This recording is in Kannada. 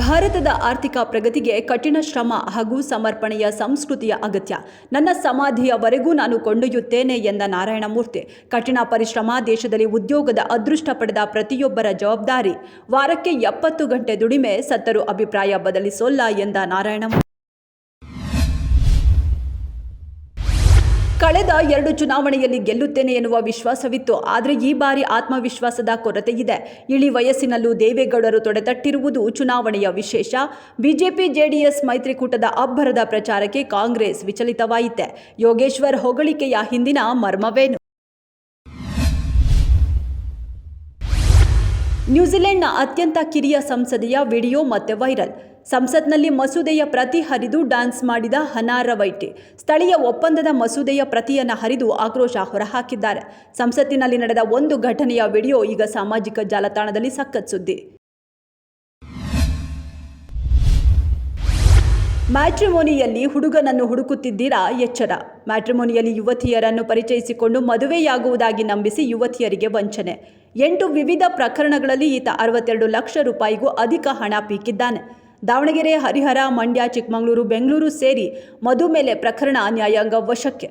ಭಾರತದ ಆರ್ಥಿಕ ಪ್ರಗತಿಗೆ ಕಠಿಣ ಶ್ರಮ ಹಾಗೂ ಸಮರ್ಪಣೆಯ ಸಂಸ್ಕೃತಿಯ ಅಗತ್ಯ. ನನ್ನ ಸಮಾಧಿಯವರೆಗೂ ನಾನು ಕೊಂಡೊಯ್ಯುತ್ತೇನೆ ಎಂದ ನಾರಾಯಣಮೂರ್ತಿ. ಕಠಿಣ ಪರಿಶ್ರಮ ದೇಶದಲ್ಲಿ ಉದ್ಯೋಗದ ಅದೃಷ್ಟ ಪಡೆದ ಪ್ರತಿಯೊಬ್ಬರ ಜವಾಬ್ದಾರಿ. ವಾರಕ್ಕೆ 70 ಗಂಟೆ ದುಡಿಮೆ ಸತ್ತರೂ ಅಭಿಪ್ರಾಯ ಬದಲಿಸೋಲ್ಲ ಎಂದ ನಾರಾಯಣಮೂರ್ತಿ. ಕಳೆದ 2 ಚುನಾವಣೆಯಲ್ಲಿ ಗೆಲ್ಲುತ್ತೇನೆ ಎನ್ನುವ ವಿಶ್ವಾಸವಿತ್ತು. ಆದರೆ ಈ ಬಾರಿ ಆತ್ಮವಿಶ್ವಾಸದ ಕೊರತೆ ಇದೆ. ಇಳಿ ವಯಸ್ಸಿನಲ್ಲೂ ದೇವೇಗೌಡರು ತೊಡೆತಟ್ಟಿರುವುದು ಚುನಾವಣೆಯ ವಿಶೇಷ. ಬಿಜೆಪಿ ಜೆಡಿಎಸ್ ಮೈತ್ರಿಕೂಟದ ಅಬ್ಬರದ ಪ್ರಚಾರಕ್ಕೆ ಕಾಂಗ್ರೆಸ್ ವಿಚಲಿತವಾಯಿತೆ. ಯೋಗೇಶ್ವರ್ ಹೊಗಳಿಕೆಯ ಹಿಂದಿನ ಮರ್ಮವೇನು? ನ್ಯೂಜಿಲೆಂಡ್ನ ಅತ್ಯಂತ ಕಿರಿಯ ಸಂಸದೆಯ ವಿಡಿಯೋ ಮತ್ತೆ ವೈರಲ್. ಸಂಸತ್ನಲ್ಲಿ ಮಸೂದೆಯ ಪ್ರತಿ ಹರಿದು ಡ್ಯಾನ್ಸ್ ಮಾಡಿದ ಹನಾರ ವೈಟಿ. ಸ್ಥಳೀಯ ಒಪ್ಪಂದದ ಮಸೂದೆಯ ಪ್ರತಿಯನ್ನು ಹರಿದು ಆಕ್ರೋಶ ಹೊರಹಾಕಿದ್ದಾರೆ. ಸಂಸತ್ತಿನಲ್ಲಿ ನಡೆದ ಒಂದು ಘಟನೆಯ ವಿಡಿಯೋ ಈಗ ಸಾಮಾಜಿಕ ಜಾಲತಾಣದಲ್ಲಿ ಸಖತ್ ಸುದ್ದಿ. ಮ್ಯಾಟ್ರಿಮೋನಿಯಲ್ಲಿ ಹುಡುಗನನ್ನು ಹುಡುಕುತ್ತಿದ್ದೀರಾ? ಎಚ್ಚರ. ಮ್ಯಾಟ್ರಿಮೋನಿಯಲ್ಲಿ ಯುವತಿಯರನ್ನು ಪರಿಚಯಿಸಿಕೊಂಡು ಮದುವೆಯಾಗುವುದಾಗಿ ನಂಬಿಸಿ ಯುವತಿಯರಿಗೆ ವಂಚನೆ. 8 ವಿವಿಧ ಪ್ರಕರಣಗಳಲ್ಲಿ ಈತ 62 ಲಕ್ಷ ರೂಪಾಯಿಗೂ ಅಧಿಕ ಹಣ ಪೀಕಿದ್ದಾನೆ. ದಾವಣಗೆರೆ, ಹರಿಹರ, ಮಂಡ್ಯ, ಚಿಕ್ಕಮಗಳೂರು, ಬೆಂಗಳೂರು ಸೇರಿ ಮಧು ಮೇಲೆ ಪ್ರಕರಣ ನ್ಯಾಯಾಂಗ ವಶಕ್ಕೆ.